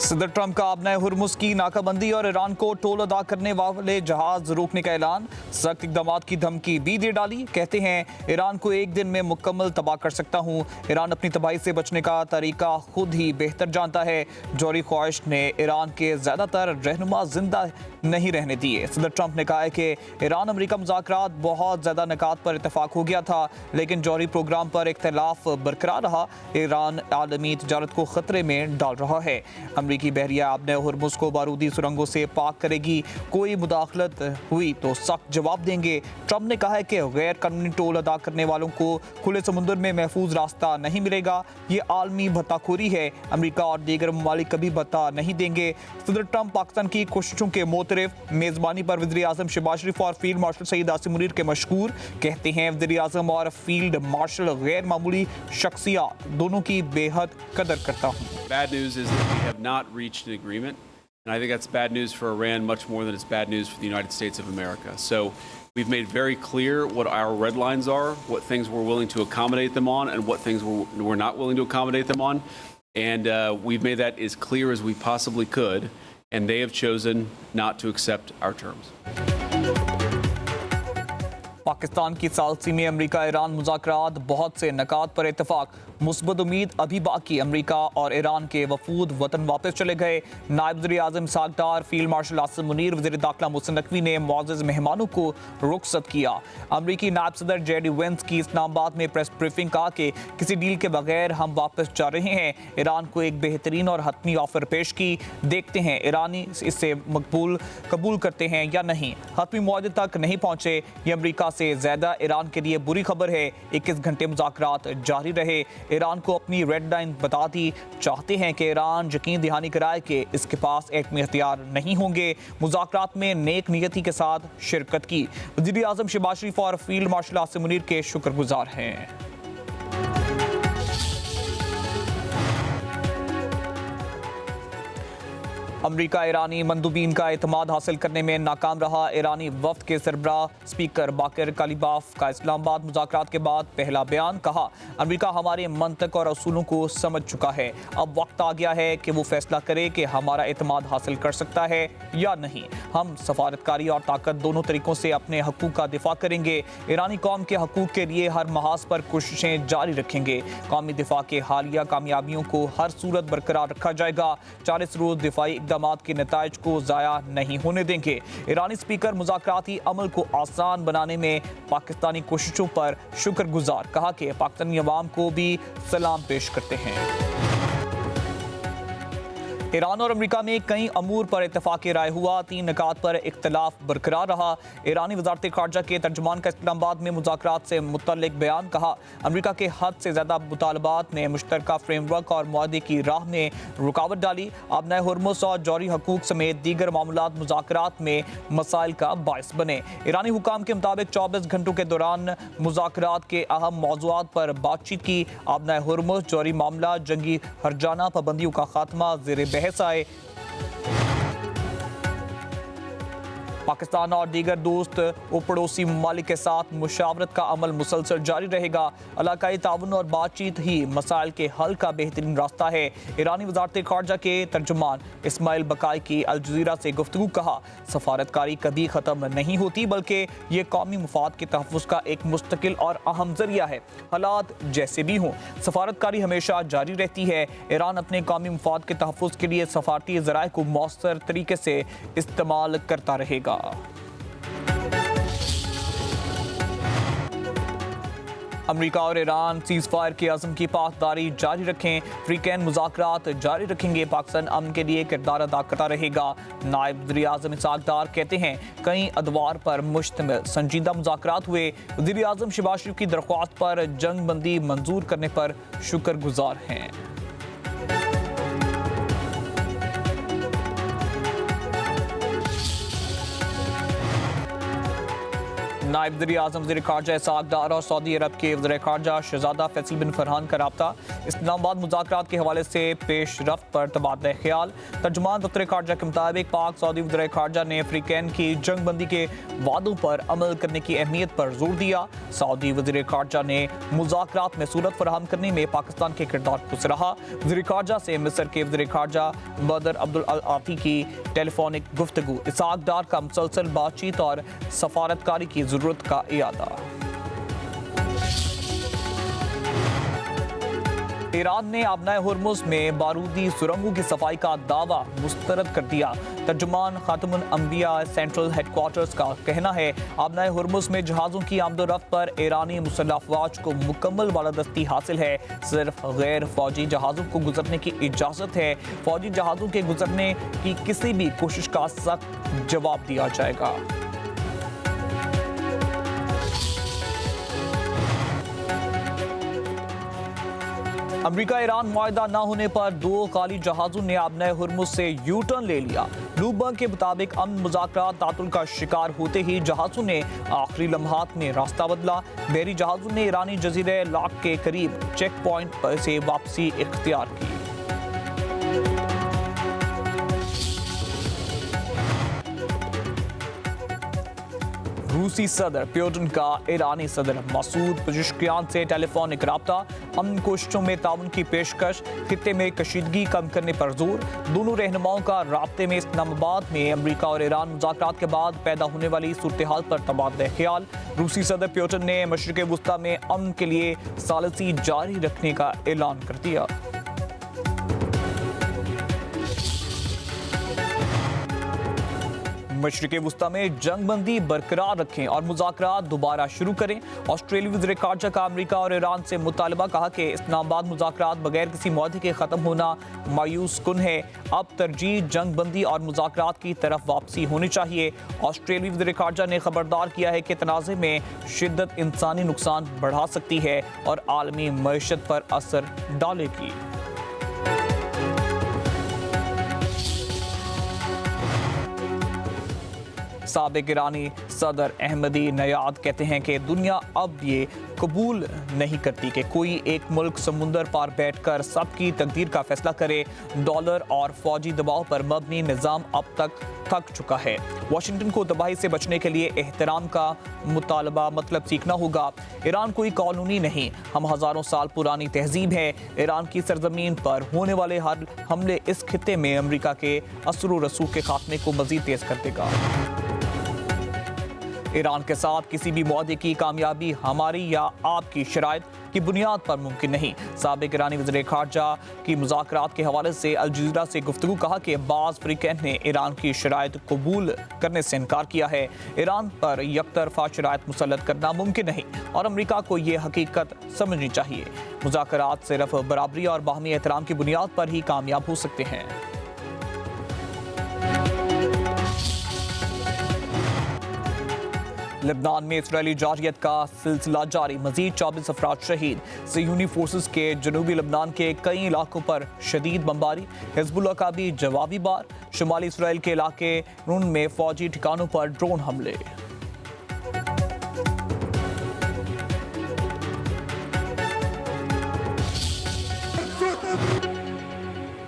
सदर ट्रंप का अपने हुर्मुज की नाकाबंदी और ईरान को टोल अदा करने वाले जहाज रोकने का ऐलान। सख्त इक़दाम की धमकी भी दे डाली। कहते हैं ईरान को एक दिन में मुकम्मल तबाह कर सकता हूं। ईरान अपनी तबाही से बचने का तरीका खुद ही बेहतर जानता है। जौहरी ख्वाहिश ने ईरान के ज़्यादातर रहनुमा जिंदा नहीं रहने दिए। सदर ट्रंप ने कहा है कि ईरान अमेरिका मुज़ाकरात बहुत ज़्यादा निकात पर इतफाक हो गया था, लेकिन जौहरी प्रोग्राम पर इख्तलाफ बरकरार रहा। ईरान आलमी तजारत को खतरे में डाल रहा है। अमरीकी बहरिया अपने हुर्मुज को बारूदी सुरंगों से पाक करेगी। कोई मुदाखलत हुई तो सख्त जवाब देंगे। ट्रंप ने कहा है कि गैर कानूनी टोल अदा करने वालों को खुले समुद्र में महफूज रास्ता नहीं मिलेगा। ये आलमी भत्ताखोरी है। अमरीका और दीगर ममालिक कभी भत्ता नहीं देंगे। सदर ट्रंप पाकिस्तान की कोशिशों के मोतरफ मेजबानी पर वज़ीर आज़म शहबाज शरीफ और फील्ड मार्शल सईद आसिम मुनीर के मशकूर। कहते हैं वज़ीर आज़म और फील्ड मार्शल गैर मामूली शख्सियत दोनों की बेहद कदर करता हूँ। Bad news is that we have not reached an agreement, and I think that's bad news for Iran much more than it's bad news for the United States of America. So we've made very clear what our red lines are, what things we're willing to accommodate them on, and what things we're not willing to accommodate them on. And we've made that as clear as we possibly could, and they have chosen not to accept our terms. Pakistan की सालसी में America Iran मुज़ाकरात बहुत से नकात पर इतफाक। मुस्बत उम्मीद अभी बाकी। अमेरिका और ईरान के वफूद वतन वापस चले गए। नायब वज़ीर आज़म इसहाक डार, फील्ड मार्शल आसिम मुनीर, वज़ीर दाखिला मोहसिन नकवी ने मुअज़्ज़ज़ मेहमानों को रुखसत किया। अमरीकी नायब सदर जेडी वेंस की इस्लामाबाद में प्रेस ब्रीफिंग कहा कि किसी डील के बगैर हम वापस जा रहे हैं। ईरान को एक बेहतरीन और हतमी ऑफर पेश की। देखते हैं ईरानी इसे कबूल करते हैं या नहीं। हतमी मुआहदे तक नहीं पहुंचे। ये अमरीका से ज़्यादा ईरान के लिए बुरी खबर है। 21 घंटे मुज़ाकरात जारी रहे। ईरान को अपनी रेड लाइन बता दी। चाहते हैं कि ईरान यकीन दहानी कराए कि इसके पास एटमी हथियार नहीं होंगे। मुज़ाकरात में नेक नियति के साथ शिरकत की। वज़ीर आज़म शहबाज शरीफ और फील्ड मार्शल आसिम मुनीर के शुक्रगुजार हैं। अमरीका ईरानी मंदूबीन का एतमाद हासिल करने में नाकाम रहा। ईरानी वफ्द के सरबराह स्पीकर बाकर कालिबाफ का इस्लामाबाद मुज़ाकरात के बाद पहला बयान। कहा, अमरीका हमारे मंतक और असूलों को समझ चुका है। अब वक्त आ गया है कि वो फैसला करे कि हमारा एतमाद हासिल कर सकता है या नहीं। हम सफारतकारी और ताकत दोनों तरीकों से अपने हकूक़ का दिफा करेंगे। ईरानी कौम के हकूक़ के लिए हर महाज पर कोशिशें जारी रखेंगे। कौमी दिफा के हालिया कामयाबियों को हर सूरत बरकरार रखा जाएगा। 40 रोज़ दिफाई के नताइज को ज़ाया नहीं होने देंगे। ईरानी स्पीकर मुज़ाकराती अमल को आसान बनाने में पाकिस्तानी कोशिशों पर शुक्रगुजार। कहा कि पाकिस्तानी अवाम को भी सलाम पेश करते हैं। ईरान और अमेरिका में कई अमूर पर इत्तफाक़ राय हुआ। 3 निकात पर इख्तलाफ बरकरार रहा। ईरानी वज़ारत ख़ारजा के तर्जुमान का इस्लामाबाद में मुज़ाकरात से मुतल्लिक़ बयान। कहा, अमेरिका के हद से ज़्यादा मुतालबात ने मुश्तरका फ्रेमवर्क और मुआहदे की राह में रुकावट डाली। अपने हुर्मुज और जौहरी हकूक़ समेत दीगर मामलात मुज़ाकरात में मसाइल का बायस बने। ईरानी हुकाम के मुताबिक 24 घंटों के दौरान मुज़ाकरात के अहम मौज़ूआत पर बातचीत की। अपने हुर्मुज, जौहरी मामला, जंगी हरजाना पाबंदियों का खात्मा ज़ेर बहस आए। पाकिस्तान और दीगर दोस्त और पड़ोसी ममालिक के साथ मुशावरत का अमल मुसलसल जारी रहेगा। इलाकाई ताउन और बातचीत ही मसाइल के हल का बेहतरीन रास्ता है। ईरानी वज़ारत ख़ारजा के तर्जुमान इस्माइल बकाई की अल जज़ीरा से गुफ्तगू। कहा, सफारतकारी कभी ख़त्म नहीं होती, बल्कि ये कौमी मुफाद के तहफ़्फ़ुज़ का एक मुस्तकिल और अहम ज़रिया है। हालात जैसे भी हों, सफारतकारी हमेशा जारी रहती है। ईरान अपने कौमी मुफाद के तहफ़्फ़ुज़ के लिए सफारती ज़राए को मौसर तरीके से इस्तेमाल करता रहेगा। अमेरिका और ईरान सीज़ फायर के अज़म की पासदारी जारी रखें। फ्रीकैन मुज़ाकरात जारी रखेंगे। पाकिस्तान अमन के लिए किरदार अदा करता रहेगा। नायब वज़ीर आज़म इसहाक डार कहते हैं, कई अदवार पर मुश्तमिल संजीदा मुज़ाकरात हुए। वज़ीर आज़म शहबाज शरीफ की दरख्वास्त पर जंग बंदी मंजूर करने पर शुक्रगुजार हैं। नायब वज़ीर आज़म वज़ीर ख़ारजा इसहाक़ डार और सऊदी अरब के वज़ीर ख़ारजा शहज़ादा फैसल बिन फरहान का रब्ता। इस्लामाबाद मुज़ाकरात के हवाले से पेश रफ्त पर तबादला ख्याल। तर्जुमान दफ्तर ख़ारजा के मुताबिक पाक सऊदी वज़ीर ख़ारजा ने अफ्रीकैन की जंग बंदी के वादों पर अमल करने की अहमियत पर जोर दिया। सऊदी वज़ीर ख़ारजा ने मुज़ाकरात में सूरत फराहम करने में पाकिस्तान के किरदार को सराहा। वज़ीर ख़ारजा से मिस्र के वज़ीर ख़ारजा बदर अब्दुल आती की टेलीफोनिक गुफ्तगू, इसहाक़ डार का मुसलसल बातचीत और सफारतकारी की ज़रूरत का इयादा। ईरान ने आबनाए हुर्मुज़ में बारूदी सुरंगों की सफाई का दावा मुस्तरद कर दिया। तर्जुमान खातमुल अंबिया सेंट्रल हेडक्वार्टर्स का कहना है आबनाए हुर्मुज़ में जहाज़ों की आमदोरफ्त पर ईरानी मुसल्लह अफ़वाज को मुकम्मल बालादस्ती हासिल है। सिर्फ गैर फौजी जहाज़ों को गुजरने की इजाज़त है। फौजी जहाज़ों के गुजरने की किसी भी कोशिश का सख्त जवाब दिया जाएगा। अमरीका ईरान मुआहदा न होने पर दो काली जहाज़ों ने आबनाए हुर्मुज़ से यू टर्न ले लिया। ब्लूमबर्ग के मुताबिक अमन मुज़ाकरात तातुल का शिकार होते ही जहाज़ों ने आखिरी लम्हात में रास्ता बदला। बहरी जहाज़ों ने ईरानी जजीरे लाक के करीब चेक पॉइंट पर से वापसी इख्तियार की। रूसी सदर पुतिन का ईरानी सदर मसूद पेज़ेश्कियान से टेलीफोनिक रब्ता। अमन कोशिशों में ताउन की पेशकश, खित्ते में कशीदगी कम करने पर जोर। दोनों रहनुमाओं का राब्ते में इस्लामाबाद में अमरीका और ईरान मुज़ाकरात के बाद पैदा होने वाली सूरत हाल पर तबादला ख्याल। रूसी सदर पुतिन ने मशरिक़ वुस्ता में अमन के लिए सालिसी जारी रखने का ऐलान कर दिया। मशरिक़ वुस्ता में जंग बंदी बरकरार रखें और मुज़ाकरात दोबारा शुरू करें। ऑस्ट्रेलियाई वज़ीर ख़ारजा का अमरीका और ईरान से मुतालबा, कहा कि इस्लामाबाद मुज़ाकरात बगैर किसी मुआहदे के ख़त्म होना मायूस कुन है। अब तरजीह जंग बंदी और मुज़ाकरात की तरफ वापसी होनी चाहिए। ऑस्ट्रेलियाई वज़ीर ख़ारजा ने खबरदार किया है कि तनाज़े में शिद्दत इंसानी नुकसान बढ़ा सकती है और आलमी मईशत पर असर डालेगी। साबिक ईरानी सदर अहमदी नयाद कहते हैं कि दुनिया अब ये कबूल नहीं करती कि कोई एक मुल्क समुंदर पार बैठकर सबकी तकदीर का फैसला करे। डॉलर और फौजी दबाव पर मबनी निज़ाम अब तक थक चुका है। वाशिंगटन को तबाही से बचने के लिए एहतराम का मुतालबा मतलब सीखना होगा। ईरान कोई कॉलोनी नहीं, हम हज़ारों साल पुरानी तहजीब है। ईरान की सरजमीन पर होने वाले हर हमले इस खित्ते में अमरीका के असर व रसूख के खात्मे को मज़ीद तेज़ कर देगा। ईरान के साथ किसी भी मुआहदे की कामयाबी हमारी या आपकी शराइत की बुनियाद पर मुमकिन नहीं। साबिक ईरानी वज़ीर ख़ारजा की मुज़ाकरात के हवाले से अल जज़ीरा से गुफ्तगू, कहा कि बाज़ फ़रीक़ैन ने ईरान की शराइत कबूल करने से इनकार किया है। ईरान पर यकतरफ़ा शराइत मुसल्लत करना मुमकिन नहीं और अमरीका को ये हकीकत समझनी चाहिए। मुज़ाकरात सिर्फ बराबरी और बाहमी एहतराम की बुनियाद पर ही कामयाब हो सकते हैं। लेबनान में इसराइली जारियत का सिलसिला जारी, मजीद 24 अफराद शहीद। सियूनी फोर्सेस के जनूबी लेबनान के कई इलाकों पर शदीद बमबारी, हिजबुल्लाह का भी जवाबी बार। शुमाली इसराइल के इलाके नून में फौजी ठिकानों पर ड्रोन हमले।